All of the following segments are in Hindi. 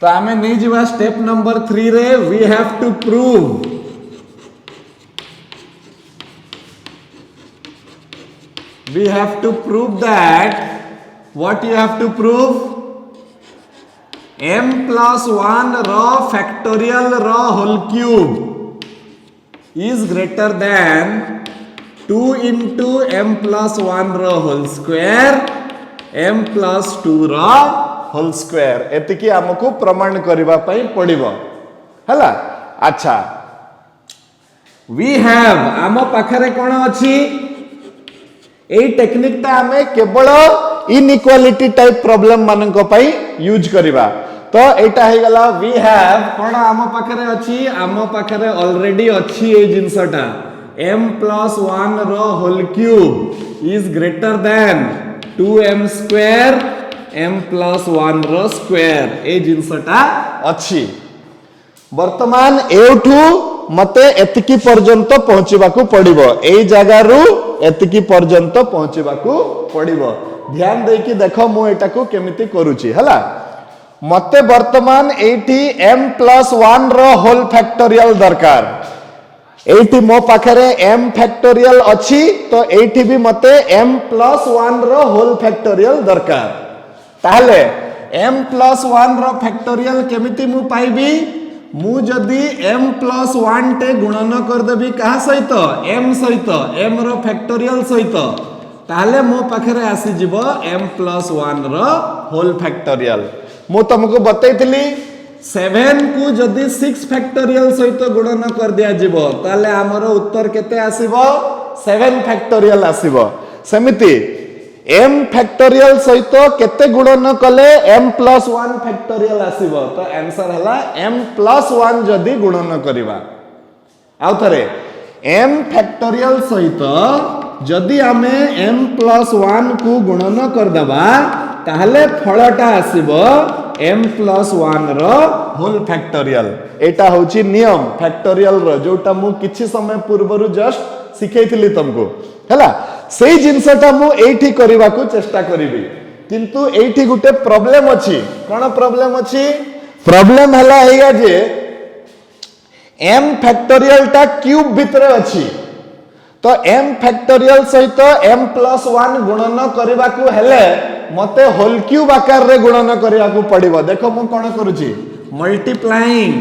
तो आमे नहीं जीवा स्टेप नंबर 3 रे we have to prove that what you have to prove m plus 1 रो factorial रो whole cube is greater than 2 into m plus 1 रो whole square m plus 2 रो whole square एतिकी हमको प्रमाण करबा पई पड़िबो हला। अच्छा we have आम पाखरे कोन अछि एई टेक्निक ता हमें केवल इनइक्वालिटी टाइप प्रॉब्लम मानन को पई यूज करबा। तो एटा हे गला we have कोन आम पाखरे अछि आम पाखरे ऑलरेडी अछि ए जिंसटा m plus 1 रो whole cube is greater than 2m square m plus 1 row square ए जिंसटा अछि। वर्तमान एठू मते एतिकी पर्यंत पहुंचीबाकू पड़िबो एई जगह रु एतिकी पर्यंत पहुंचीबाकू पड़िबो। ध्यान देकी देखो मु एटाकू केमिति करूची हला। मते वर्तमान एठी m plus 1 रो होल फैक्टोरियल दरकार एठी मो पाखरे m फैक्टोरियल अछि तो एठी भी मते m plus 1 रो होल फैक्टोरियल दरकार। ताहले m plus 1 रो फैक्टोरियल केमिति मु पाइबी मु जदी m plus 1 टे गुणन कर देबी कहा सहित m सहित m रो फैक्टोरियल सहित ताहले मो पाखरे आसी जिवो m plus 1 रो होल फैक्टोरियल। मु तुमको बतैतली 7 को जदी 6 फैक्टोरियल सहित गुणन कर दिया जिवो ताहले हमरो उत्तर केते आसीबो 7 फैक्टोरियल आसीबो। सेमिति m फैक्टोरियल सहित केते गुणन कले m plus 1 फैक्टोरियल आसीबो तो आंसर हला m plus 1 जदी गुणन करिबा। आउ थरे m फैक्टोरियल सहित जदी हमें m plus 1 को गुणन कर दबा ताहले फलटा आसीबो m plus 1 रो होल फैक्टोरियल। एटा होची नियम फैक्टोरियल रो जोटा मु किछि समय पूर्वरु जस्ट सिखैथिली तुमको हला। सेई जिंसटा मु एठी करिवा को चेष्टा करिवि किंतु एठी गुटे प्रॉब्लम अछि। कोन प्रॉब्लम अछि प्रॉब्लम हला हेया जे m फैक्टोरियल टा क्यूब भितरे अछि तो m फैक्टोरियल सहित m plus 1 गुणन करिवा को हेले मते होल क्यूब आकार रे गुणन करिवा को पड़िबो। देखो मु कोन करूची मल्टीप्लाइंग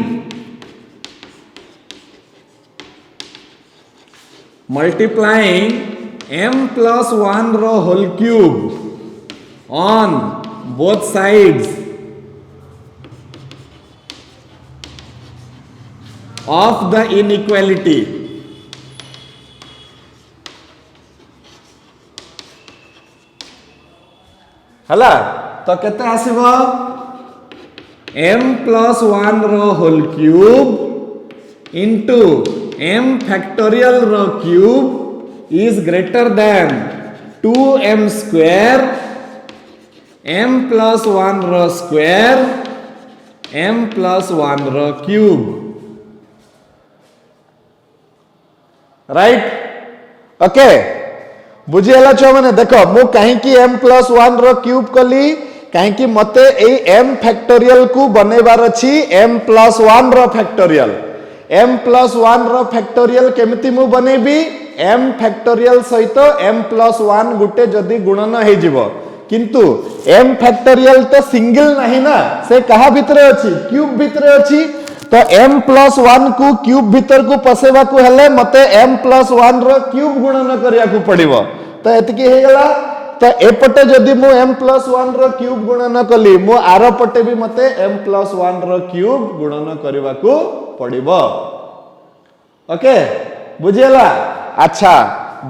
m plus 1 रो whole cube on both sides of the inequality हला। तो केते आसीबो m plus 1 रो whole cube into m factorial रो cube is greater than 2m square m plus 1 रो square m plus 1 रो cube राइट ओके बुझियला छ माने देखो मु काहे की m plus 1 रो क्यूब कली काहे की मते एई m फैक्टोरियल को बनेबार अछि m plus 1 रो फैक्टोरियल। m plus 1 रो फैक्टोरियल केमिति मु बनेबी m फैक्टोरियल सहित m plus 1 गुटे जदी गुणन हे जिवो किंतु m फैक्टोरियल तो सिंगल नाही ना से कहा भितरे अछि क्यूब भितरे अछि तो m plus 1 को क्यूब भीतर को पसेबा को हेले मते m plus 1 रो क्यूब गुणन करिया को पड़िबो। तो एतकी हे गेला तो एपटे जदी मु m plus 1 रो क्यूब गुणन कली मु आरो पटे भी मते m plus 1 रो क्यूब गुणन करिवा को पड़िबो। ओके बुझियला। अच्छा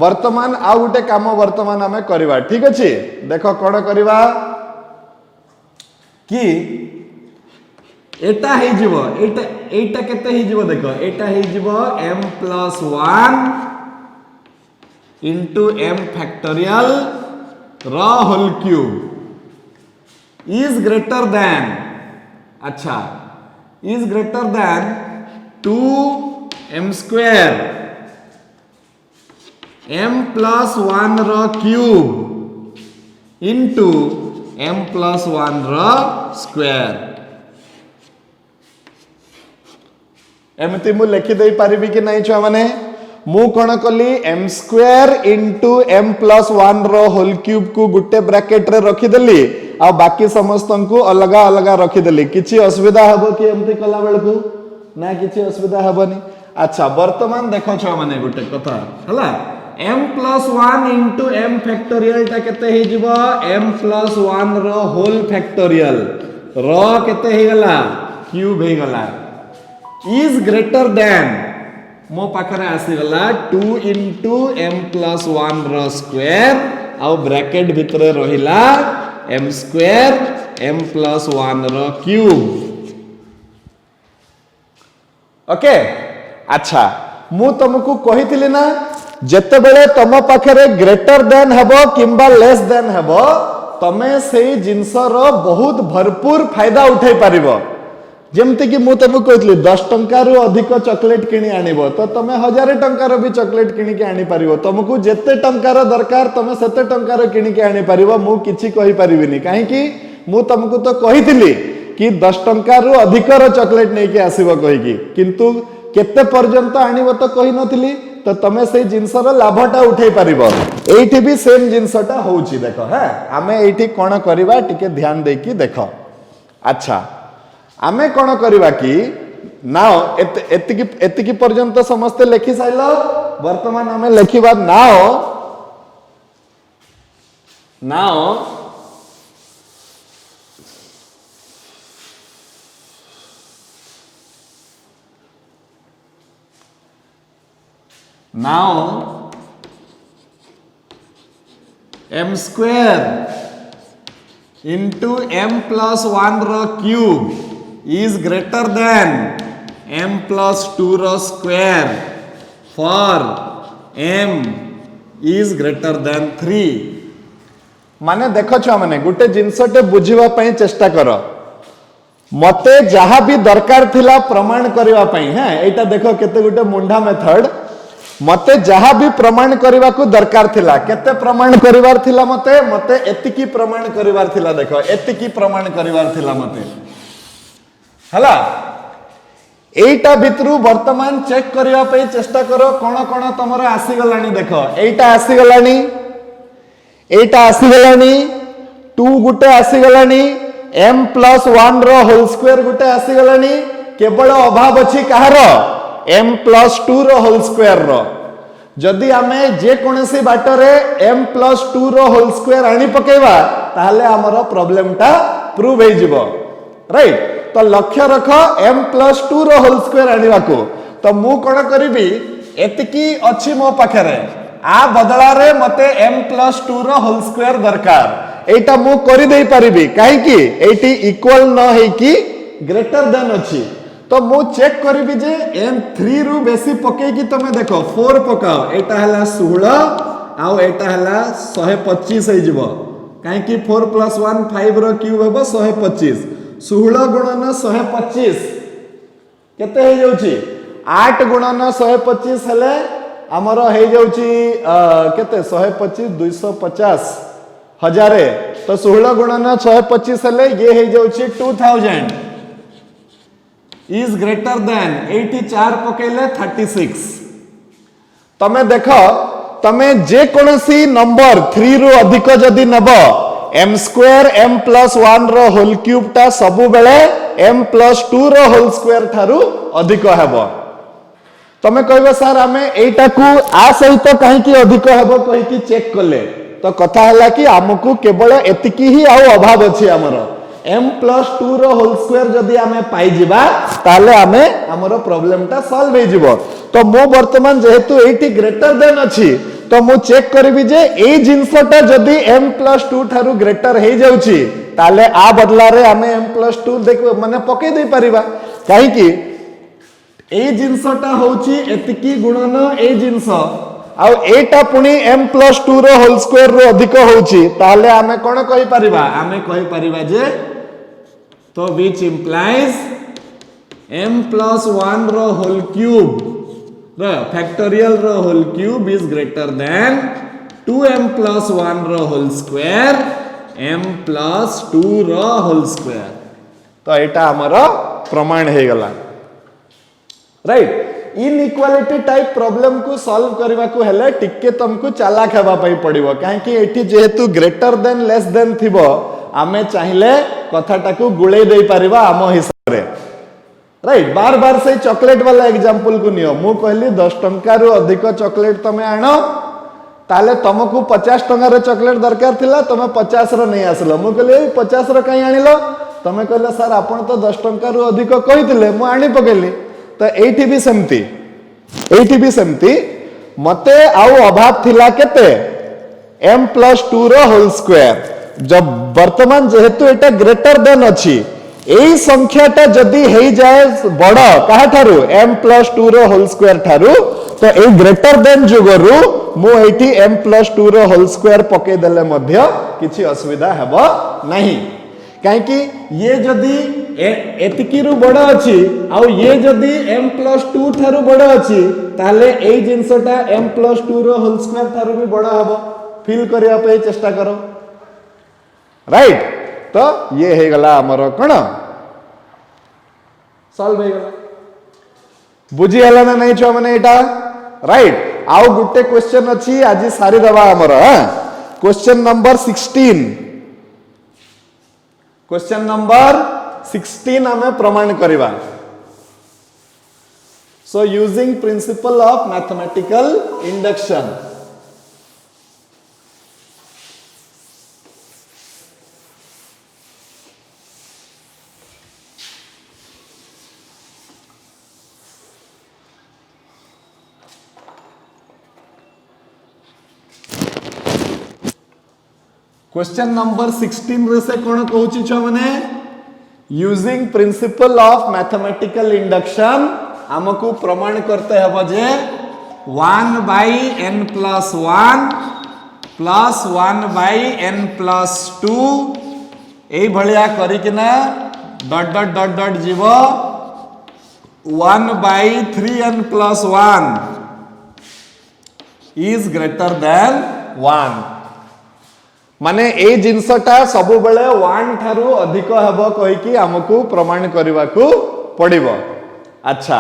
वर्तमान आ गुटे काम वर्तमान हमें करबा ठीक अछि। देखो कोन करबा कि एटा हे जिवो एटा केते हे जिवो देखो एटा हे जिवो m plus 1 into m factorial रो whole cube is greater than अच्छा is greater than 2m square m plus 1 रो cube into m plus 1 रो square एमती मु लिखि दे पारिबी कि नहीं छुआ माने मु कौन कली m square into m plus one रोल क्यूब को गुटे ब्रैकेट रे रखीदेली आ बाकी समस्त को अलग अलग रखीदेली किसी असुविधा हम कि एमती कला बेलू ना किसी असुविधा हेनी। अच्छा वर्तमान देखो छुआ माने गुटे कथा हला m plus one into m factorial टा केते ही जीवो एम प्लस वन रो होल फैक्टोरियल रो केते ही गला क्यूब ही गला इज ग्रेटर देन मो पाखरे आसी गला 2 इंटू एम प्लस वन रो स्क्वायर आउ ब्रैकेट भितर रहिला m square m plus one रो क्यूब ओके। अच्छा मु तुमको कही ना जेते बेले तुम पाखरे ग्रेटर देन हेबो किंबा लेस देन हेबो तमे से जिनस रो बहुत भरपूर फायदा उठाई पारिबो। जेमती कि मु तुमको कहतली 10 टंका रु अधिक चॉकलेट किनी आनिबो तो तमे 1000 टंका रो भी चॉकलेट किनी के आनी पारिबो। तुमको जेते टंका रो दरकार तमे सेते टंका रो किनी के आनी पारिबो मु किछि कहि पारिबिनी काहे कि मु तुमको तो कहितली कि 10 टंका रु अधिक रो चॉकलेट नै के आसीबो कहि कि किंतु केते पर्यंत आनिबो तो कहि नथिली तो तमे से जिंस रो लाभटा उठाई पारिबो। एठी भी सेम जिंसटा होउची देखो है आमे एठी कोन करबा टिके ध्यान देकी देखो। अच्छा आमे कोन करबा कि नाउ एतिकी पर्यंत समस्त लेखि साइलो वर्तमान आमे लेखिबा now m square into m plus 1 रो cube is greater than m plus 2 रो square for m is greater than 3 माने देखो छुआ माने गुटे जिनसटे बुझिबा पई चेष्टा करो मते जहा भी दरकार थिला प्रमाण करबा पई है एटा देखो केते गुटे मुंडा मेथड मते जहा भी प्रमाण करबा को दरकार थिला केते प्रमाण करिवार थिला मते एतिकी प्रमाण करिवार थिला देखो एतिकी प्रमाण करिवार थिला मते हला एटा भितरु वर्तमान चेक करबा पई चेष्टा करो कोन कोन तमरो आसी गलानी देखो एटा आसी गलानी 2 गुटे आसी गलानी m plus 1 रो होल स्क्वायर गुटे आसी गलानी केवल अभाव अछि कहारो m plus 2 रो होल स्क्वायर रो जदि आमे जे कोनसी बाटरे m plus 2 रो होल स्क्वायर आनी पकेबा ताहले हमरो प्रॉब्लम टा प्रूव हे जिवो राइट। तो लक्ष्य रख m plus 2 रो होल स्क्वायर आनिबा को तो मु कोन करबी एतिकी अछि मो पाखरे आ बदला रे मते m plus 2 रो होल स्क्वायर दरकार एटा मु करि देई परिबी काहे कि एटी इक्वल न हे कि ग्रेटर देन अछि तो मु चेक करिबी जे m 3 रु बेसी पके कि तमे देखो 4 पकाओ एटा हला 16 आउ एटा हला 125 हे जिवो काहे कि 4 plus 1 5 रो क्यूब हेबो 125 16 गुणन 125 केते हे जाउची 8 गुणन 125 हेले हमरो हे जाउची केते 125 250 हजारे तो 16 गुणन 125 हेले ये हे जाउची 2000 is greater than 84 पकेले 36 तमे देखो तमे जे कोनसी नंबर 3 रु अधिक जदी नबो m स्क्वायर m plus 1 रो होल क्यूब टा सबु बेले m plus 2 रो होल स्क्वायर थारु अधिक हेबो तमे कहबो सर आमे एटा को आ सहित काहे कि अधिक हेबो कहि कि चेक करले तो कथा हला कि हमकु केवल एतिकी ही आउ अभाव अछि हमरो m plus 2 रो होल स्क्वायर जदी आमे पाई जिबा ताले आमे हमरो प्रॉब्लम टा सॉल्व हे जिवो। तो मो वर्तमान जेहेतु एटी ग्रेटर देन अछि तो मु चेक करबी जे ए जिंसटा जदी m plus 2 थारु ग्रेटर हे जाउची ताले आ बदला रे आमे m plus 2 देखो माने पके दे परिबा काहे कि ए जिंसटा होउची एतिकी गुणन ए जिंस आउ एटा पुनी m plus 2 रो होल स्क्वायर रो अधिक होउची ताले आमे कोन कहि परिबा आमे कहि परिबा जे तो which implies m plus 1 रो होल क्यूब रो फैक्टोरियल रो whole cube is greater than 2m plus 1 रो होल स्क्वायर m plus 2 रो होल स्क्वायर तो एटा हमरो प्रमाण हे गला। राइट इनइक्वालिटी टाइप प्रॉब्लम को सॉल्व करने को हेले टिके तुमको चालाक हेबा पई पड़िबो काहेकि एठी जेहेतु ग्रेटर देन लेस देन थिबो आमे चाहिले कथाटा को गुळे देई परिबा आम हिसाब रे राइट बार बार से चॉकलेट वाला एग्जांपल को नियो मु कहली 10 टंका रु अधिक चॉकलेट तमे आनो ताले तुमको 50 टंका चॉकलेट दरकार थिला तुम 50 रो नहीं आसलो मु कहली 50 रो कहीं आनिलो तुम कहले सर आपण तो 10 टंका रु अधिक कहिथिले मु आनी पकेली तो एठी भी सेमती मते आउ अभाव थिला केते m+2 रो होल स्क्वायर जब वर्तमान जेहेतु एटा ग्रेटर देन अछि एई संख्याटा जदी हेई जाए बड़ काहा थारु m+2 रो होल स्क्वायर थारु तो ए ग्रेटर देन जुगरु मु एठी m+2 रो होल स्क्वायर पके देले मध्य किछि असुविधा हेबो नाही काहेकि ये जदी एतिकी रु बड़ अछि आ ये जदी m+2 थारु बड़ अछि ताले एई जिंसटा m+2 रो होल स्क्वायर थारु भी बड़ हबो फील करिया पे चेष्टा करो राइट तो ये हे गला हमर कोन सॉल्व हे गला बुझी हला ना नहीं छो माने एटा राइट आउ गुटे क्वेश्चन अछि आज सारी दबा हमर क्वेश्चन नंबर 16 क्वेश्चन नंबर 16 हमें प्रमाण करिवा so using principle of mathematical induction question number 16 रे से कोन कहूची छ माने using principle of mathematical induction हमको प्रमाण करते हबो जे 1/n + 1 प्लस 1/n+2 एई भलिया करि किना डॉट डॉट डॉट डॉट जीवो 1/3n+1 इज ग्रेटर देन 1 माने ए जिनसटा सब बेले 1 थारु अधिक हेबो कहि कि हमकु प्रमाण करबा को पड़िबो अच्छा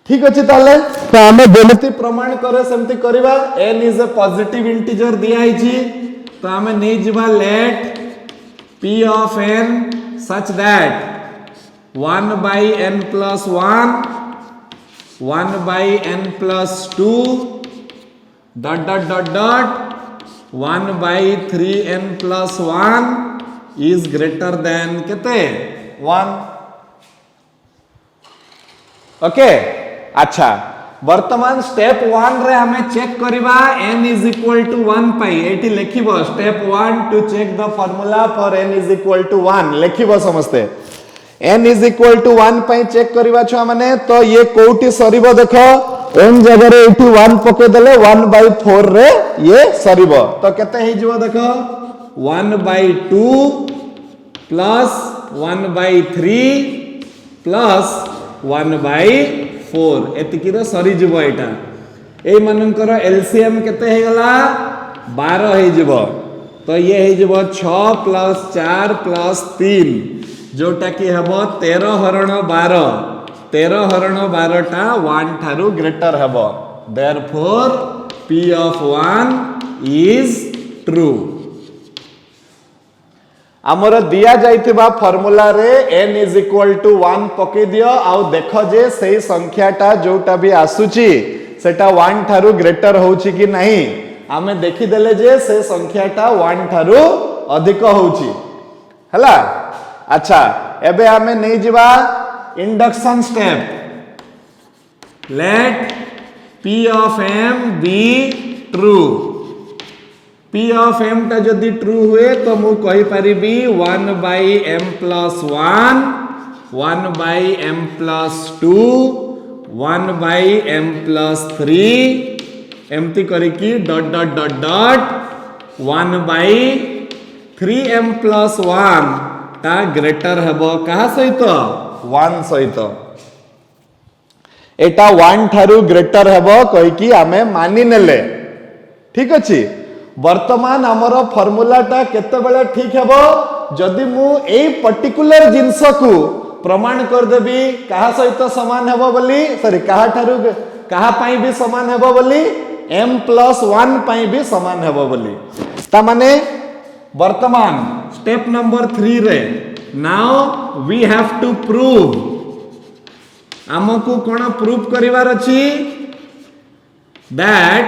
ठीक अछि ताले तो हमें जेमति प्रमाण करे सेमति करबा n is a positive integer दिया छि तो हमें नै जिबा let p of n such that 1/n+1 1/n+2 dot dot dot dot 1/3n+1 is greater than केते 1 ओके अच्छा वर्तमान स्टेप 1 रे हमें चेक करिबा n is equal to 1 पाई एठी लिखिबो step 1 to check the formula for n is equal to 1 लिखिबो समझते n is equal to 1 पाई चेक करिबा छ माने तो ये कोठी सरीबो देखो n जगह रे एठी 1 पके देले 1/4 रे ये सरीबो तो केते हे जिवो देखो 1/2 प्लस 1/3 प्लस 1/4 एतिकी रे सरी जिवो एटा ए मानकर एलसीएम केते हे गला 12 हे जिवो तो ये हे जिवो 6 + 4 + 3 जोटा की हबो 13 हरण 12 13 हरण 12 टा 1 थारु ग्रेटर हबो therefore p of 1 is true हमर दिया जाइतिबा फार्मूला रे n is equal to 1 पके दियो आउ देखो जे सही संख्याटा जोटा भी आसुची सेटा 1 थारु ग्रेटर होउची कि नहीं हमें देखि देले जे से संख्याटा 1 थारु अधिक होउची हला अच्छा एबे हमें नहीं जिबा induction step let p of m be true p of m टा जदि ट्रू हुए तो मु कहि परिबी 1/m+1 1/m+2 1/m+3 एमती करिकी dot dot dot dot 1/3m+1 ता ग्रेटर हेबो कहा सहित 1 सहित एटा 1 थारु ग्रेटर हेबो कहि कि आमे मानि नेले ठीक अछि वर्तमान हमर फार्मूला टा केते बेले ठीक हेबो जदि मु ए पर्टिकुलर जिंस को प्रमाण कर देबी कहा सहित समान हेबो बोली सॉरी कहा ठारू कहा पाई भी समान हेबो बोली m+1 पाई भी समान हेबो बोली ता माने वर्तमान स्टेप नंबर 3 रे now we have to prove आमको कोन प्रूव करिवार अछि दैट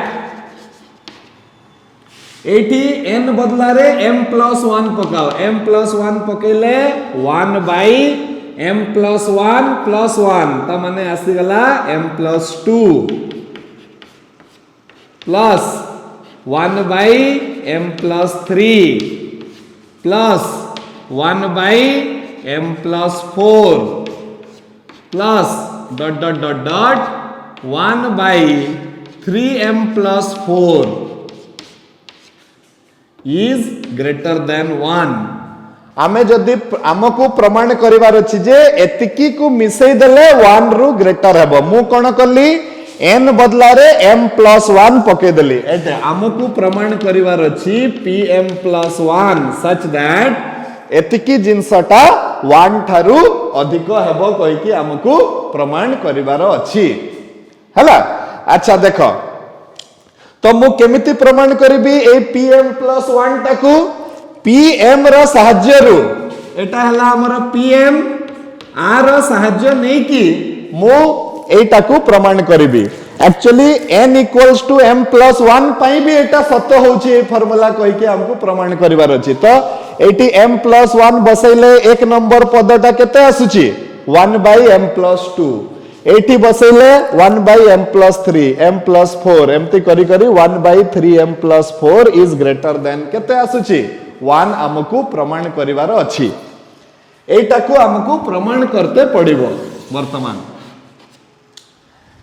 एटी n बदला रे m+1 पकाओ m+1 पकेले 1 by m+1 + 1 ता माने आसी गला m+2 plus 1 by m+3 plus 1 by m+4 plus dot dot dot dot 1 by 3m+4 is greater than 1 आमे जदि आमको प्रमाण करिवार अछि जे एतिकी को मिसई देले 1 रु ग्रेटर हेबो मु कोन करली n बदला रे m+1 पके देली एते आमको प्रमाण करिवार अछि pm+1 सच दैट एतिकी जिंसटा 1 थारु अधिक हेबो कहि कि आमको प्रमाण करिवार अछि हला अच्छा देखो तो मु केमिति प्रमाण करिबी ए pm+1 टाकू pm रो सहाय्य रु एटा हला हमर pm r रो सहाय्य नै कि मु एटाकू प्रमाण करिबी एक्चुअली n = m+1 पई भी एटा सत्य होची ए फार्मूला कहि कि हमको प्रमाण करिवार अछि तो एटी m+1 बसैले एक नंबर पदटा केते आसुची 1 by m+2 eighty बसैले 1 by m+3 m+4 एमती करी करी 1 by 3m+4 is greater then केते आसुची 1 हमको प्रमाण करिवार अछि एटाकू हमको प्रमाण करते पड़िबो वर्तमान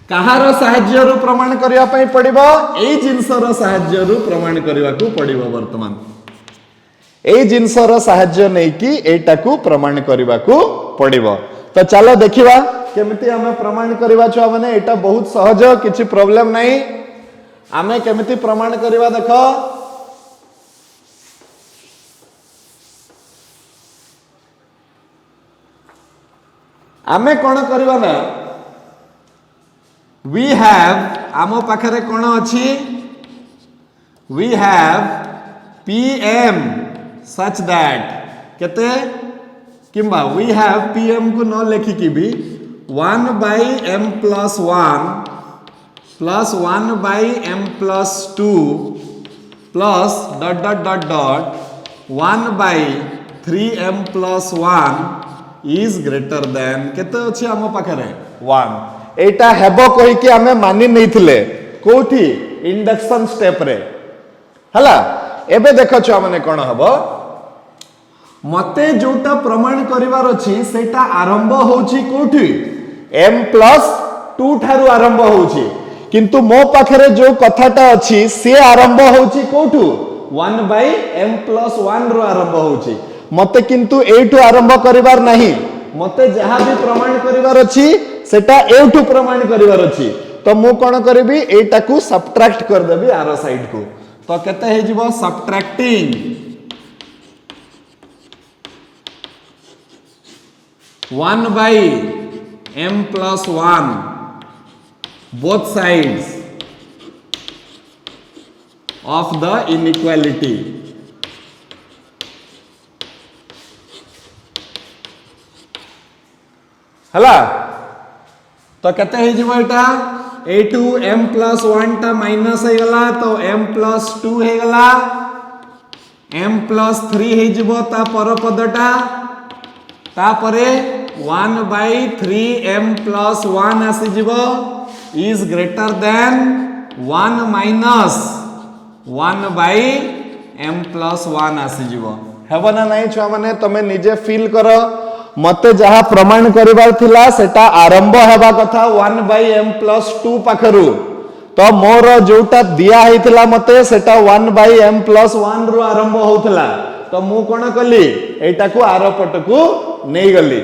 कहार सहाय्य रु प्रमाण करिया पई पड़िबो एई जिंसर सहाय्य रु प्रमाण करिवा को पड़िबो वर्तमान एई जिंसर सहाय्य नै कि एटाकू प्रमाण करिवा को पड़िबो तो चलो देखिबा केमिति हमें प्रमाण करिवा छ माने एटा बहुत सहज किछि प्रॉब्लम नै हमें केमिति प्रमाण करिवा देखो हमें कोन करिवा ना we have आमो पाखरे कोन अछि we have pm such that केते किंबा we have pm को न लेखि कि भी 1 by m+1 plus 1 by m+2 plus dot dot dot dot 1 by 3m+1 is greater than केते अछि आमो पाखरे 1 एटा हेबो कहि कि हमें मानि नैथिले कोठी इंडक्शन स्टेप रे हला एबे देखो छ माने कोन हबो मते जोटा प्रमाण करिवार अछि सेटा आरंभ होछि कोठी m+2 थारु आरंभ होछि किंतु मो पाखरे जो कथाटा अछि से आरंभ होछि कोठु 1 by m+1 रो आरंभ होछि मते किंतु एठु आरंभ करिवार नाही मते जहा भी प्रमाण करिवार अछि सेटा एठु प्रमाण करिवार अछि तो मु कोन करबी एटाकू सब्ट्रैक्ट कर देबी आरो साइड को तो केते हे जिवो subtracting 1 by m+1 both sides of the inequality हला तो कहते हैं जी बेटा a2 m+1 टा माइनस हे गला तो m+2 हे गला m+3 हे जिवो ता पर पदटा ता परे 1 by 3m+1 आसी जिवो is greater than 1 minus 1 by m+1 आसी जिवो हेबो ना नाही छुआ माने तमे निजे फील करो मते जहा प्रमाण करिवार थिला सेटा आरंभ हेबा कथा 1 by m+2 पाखरु तो मोर जोटा दिया हेतिला मते सेटा 1 by m+1 रु आरंभ होतला तो मु कोन कली एटा को आरो पटकू नै गली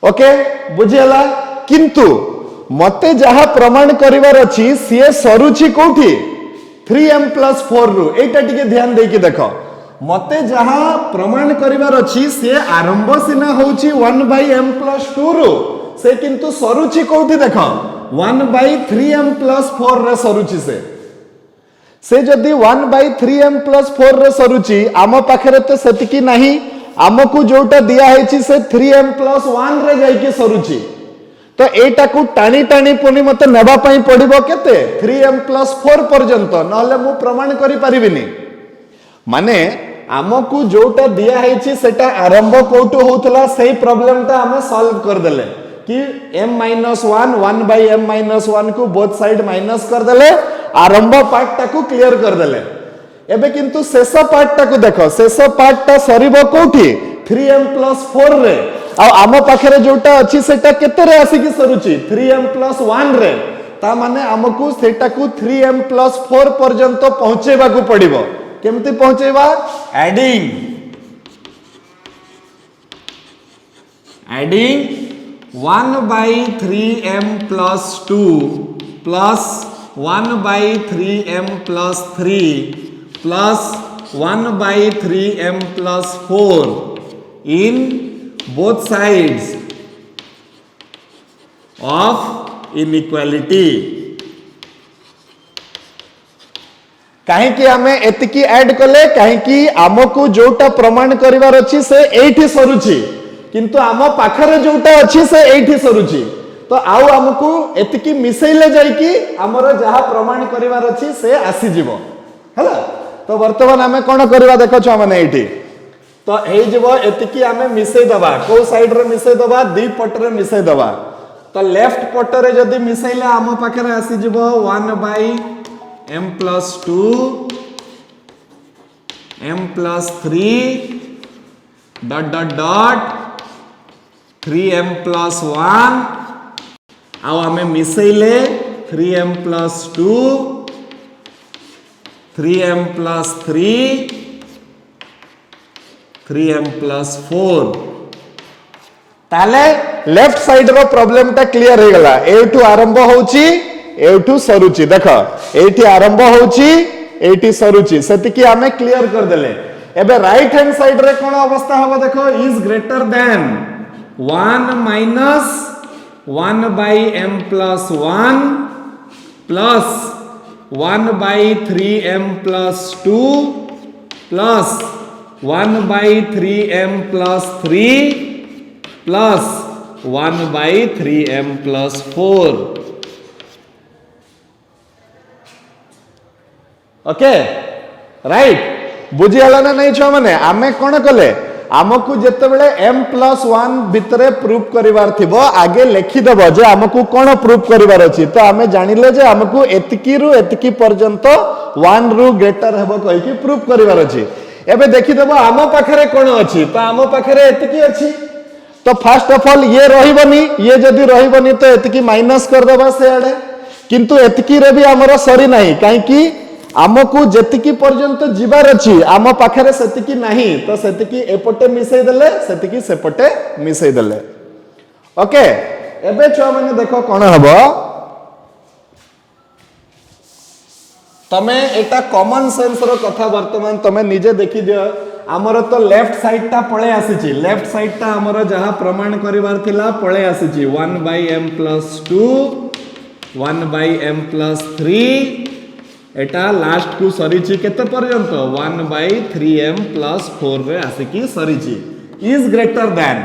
ओके बुझियला किंतु मते जहा प्रमाण करिवार अछि से सरुछि कोठी 3m+4 रु एटा टिके ध्यान देकी देखो मते जहा प्रमाण करिवार अछि से आरंभ सिना होउची 1/m+2 रु से किंतु सरुची कोठी देखो 1/3m+4 रे सरुची से जदि 1/3m+4 रे सरुची आम पाखरे तो सेतिकी नाही आमको जोटा दिया है से 3m+1 रे जाइकी सरुची तो एटा को टाणी टाणी पुनी मते नेबा पई पड़िबो केते 3m+4 पर्यंत नहले मु प्रमाण करि परिबिनी माने आमको जोटा दिया है सेटा आरंभ कोठो होतला सही प्रॉब्लम ता हमें सॉल्व कर देले कि m-1 1/m-1 को बोथ साइड माइनस कर देले आरंभ पार्ट टा को क्लियर कर देले एबे किंतु शेष पार्ट टा को देखो शेष पार्ट टा सरीबो कोठी 3m+4 रे आ आम पाखरे जोटा अछि सेटा केते रे आसी कि सरुची 3m+1 रे ता माने हमकु सेटा को 3m+4 पर्यंत पहुंचेबा को पड़िबो केमती पहुंचेबा adding 1/3m+2 plus 1/3m+3 plus 1/3m+4 in both sides of inequality कहीं आमे एतिकी ऐड कले कहीं आमको जोटा प्रमाण करिवार अछि से एठी सरुची किंतु आम पाखरे जोटा अछि से एठी सरुची तो आउ आमको एतिकी मिसैले जाई कि हमर जहा प्रमाण करिवार अछि से आसी जीवो हैला तो वर्तमान आमे कोन करबा देखो छ माने एठी तो हे जीवो एतिकी आमे मिसै दबा को साइड रे मिसै दबा दी पट रे मिसै दबा तो लेफ्ट पट रे जदी मिसैले आम पाखरे आसी जीवो 1/m+2 m+3 dot dot dot 3m+1 आउ आमे मिसैले 3m+2 3m+3 3m+4 ताले लेफ्ट साइड रो प्रॉब्लम ता क्लियर हो गला एठू आरंभ होउची एठू सरुची देखो एठी आरंभ होउची एठी सरुची सेतिकी आमे क्लियर कर देले एबे राइट हैंड साइड रे कोन अवस्था हबो देखो is greater than 1 minus 1/m+1 plus 1/3m+2 plus 1/3m+3 plus 1/3m+4 okay right बुझियाला ना नहीं छो माने आमे कोन कले आमको जेतेबेले m+1 भितरे प्रूफ करिवार थिबो आगे लिखि देबो जे आमको कोन प्रूफ करिवार अछि तो आमे जानिले जे आमको एतिकी रु एतिकी पर्यंत 1 रु ग्रेटर हेबो कहि कि प्रूफ करिवार अछि एबे देखि देबो आम पाखरे कोन अछि तो आम पाखरे एतिकी अछि तो फर्स्ट ऑफ ऑल ये रहिबनी ये जदी रहिबनी तो एतिकी माइनस कर देबा से आडे किंतु एतिकी रे भी हमरो सरी नाही काहे कि आमको जेतिकी पर्यंत जीवार अछि आम पाखरे सेतिकी नाही तो सेतिकी एपटे मिसै देले सेतिकी सेपटे मिसै देले ओके एबे छुआ माने देखो कोन हबो तमे एटा कॉमन सेंस रो कथा वर्तमान तमे निजे देखि दियो हमर तो लेफ्ट साइड ता पळे आसीची लेफ्ट साइड ता हमर जहा प्रमाण करिवार थिला पळे आसीची 1/m+2 1/m+3 एटा लास्ट को सरीची केते पर्यंत 1/3m+4 रे आसीकी सरीची इज ग्रेटर देन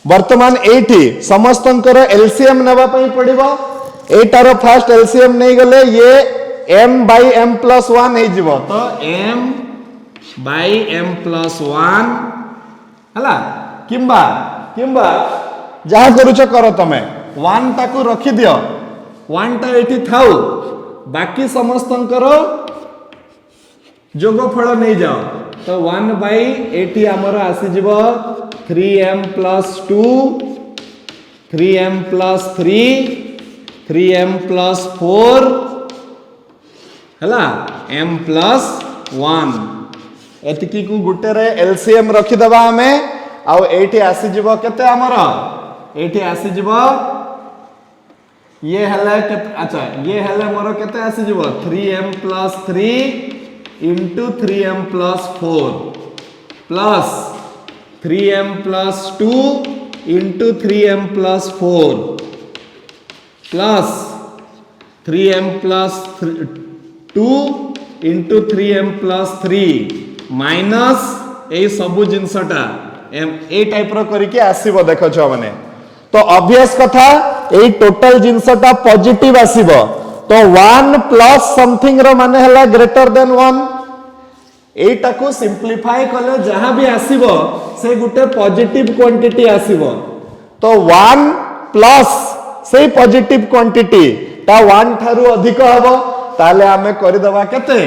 वर्तमान एठी समस्तंकर एलसीएम नेबा पई पडिबो एटारो फर्स्ट एलसीएम नै गले ये m/m+1 हे जिवो तो m/m+1 हला किंबा जहा करूछ करो तमे 1 ताकू रखि दियो 1 ता एठी थाउ बाकी समस्तंकर जोगफल नहीं जाओ तो 1/80 आमर आसी जीव 3m+2 3m+3 3m+4 हैला m+1 एतिकी को गुटे रे एलसीएम रखि दबा हमें आउ एठी आसी जीव केते आमर एठी आसी जीव ये हला अच्छा ये हला मोर केते आसी जीव 3m+3 into 3m plus 4 plus 3m plus 2 into 3m plus 4 plus 3m plus 2 into 3m plus 3 minus ए सबु जिनसटा ए टाइप रो करके आसीबो देखो छ माने तो ऑब्वियस कथा ए टोटल जिनसटा पॉजिटिव आसीबो तो 1 प्लस समथिंग रो माने हला ग्रेटर देन 1 एटा को सिंपलीफाई कले जहां भी आसीबो से गुटे पॉजिटिव क्वांटिटी आसीबो तो 1 प्लस से पॉजिटिव क्वांटिटी ता 1 थारु अधिक हबो ताले आमे करि दबा केते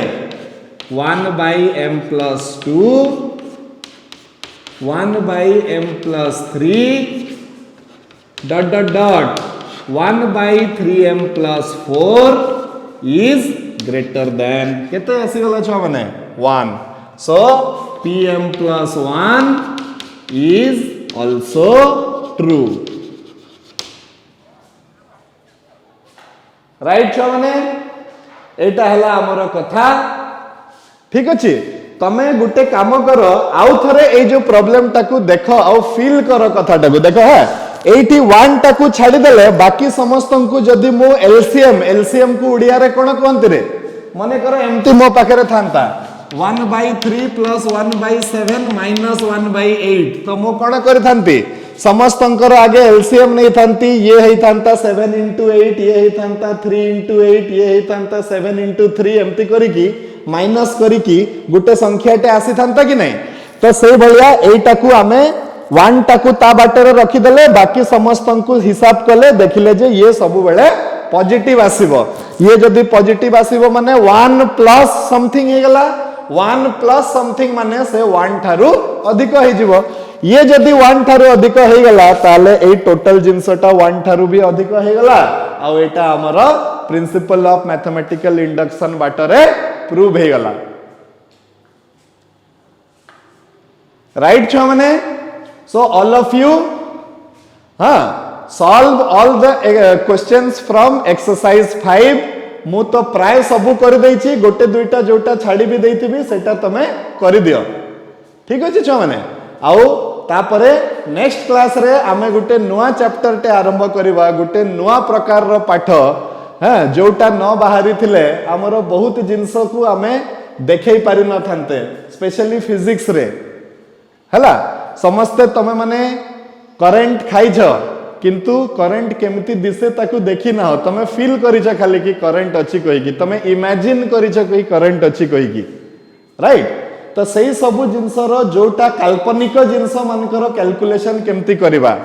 1 by m plus 2 1 by m plus 3 dot dot dot 1 by 3m plus 4 is greater than केते आसी गला छ माने 1 so pm plus 1 is also true right छ माने एटा हला हमर कथा ठीक अछि तमे गुटे काम कर आउ थरे ए जो प्रॉब्लम टाकू देखो आउ फील कर कथा टाकू देखो है 81 टाकू छाडी देले बाकी समस्त को जदी मो एलसीएम को उड़िया रे कोन कोंति रे माने कर एमती मो पाखरे थांता 1/3 plus 1/7 minus 1/8 तो मो कोन करि थांती समस्तंकर आगे एलसीएम नहीं थांती ये है थांता 7 into 8 ये है थांता 3 into 8 ये है थांता 7 into 3 एमती करी की माइनस करी की गुटे संख्या टे आसी थांता कि नहीं तो से भलिया एटा को आमे 1 टाकू ता बाटे रे रखी देले बाकी समस्तन को हिसाब कले देखिले जे ये सब बेले पॉजिटिव आसीबो ये जदी पॉजिटिव आसीबो माने 1 प्लस समथिंग हे गला 1 प्लस समथिंग माने से 1 थारु अधिक हे जिवो ये जदी 1 थारु अधिक हे गला ताले ए टोटल जिंसटा 1 थारु भी अधिक हे गला आ एटा हमर प्रिंसिपल ऑफ मैथमेटिकल इंडक्शन बाटरे प्रूव हे गला राइट छ माने so all of you solve all the questions from exercise 5 मु तो प्राय सबु कर देछि गोटे दुईटा जोटा छाड़ी भी देथिबी सेटा तमे करि दियो ठीक अछि छ माने आउ तापरे नेक्स्ट क्लास रे आमे गुटे नुवा चैप्टर टे आरंभ करिबा गुटे नुवा प्रकार रो पाठ जोटा न बाहरी थिले हमरो बहुत जिंस को आमे देखै पारि न थांते स्पेशली फिजिक्स रे हला समस्ते तमे माने करंट खाइछ किंतु करंट केमती दिसे ताकू देखि ना हो तमे फील करिछ खाली कि करंट अछि कहि कि तमे इमेजिन करिछ कि करंट अछि कहि कि राइट तो सही सब जिंस रो जोटा काल्पनिक जिंस मानकर कैलकुलेशन केमती करिबा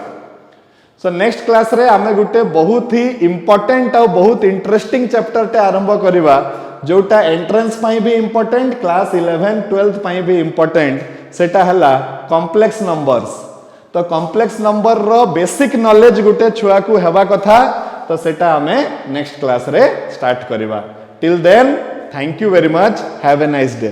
सो नेक्स्ट क्लास रे आमे गुटे बहुत ही इंपोर्टेंट और बहुत इंटरेस्टिंग चैप्टर टे आरंभ करिबा जोटा एंट्रेंस पाई भी इंपोर्टेंट क्लास 11 12 पाई भी इंपोर्टेंट सेटा हला कॉम्प्लेक्स नंबर्स तो कॉम्प्लेक्स नंबर रो बेसिक नॉलेज गुटे छुआ को हेबा कथा तो सेटा हमें नेक्स्ट क्लास रे स्टार्ट करिबा till then thank you very much have a nice day.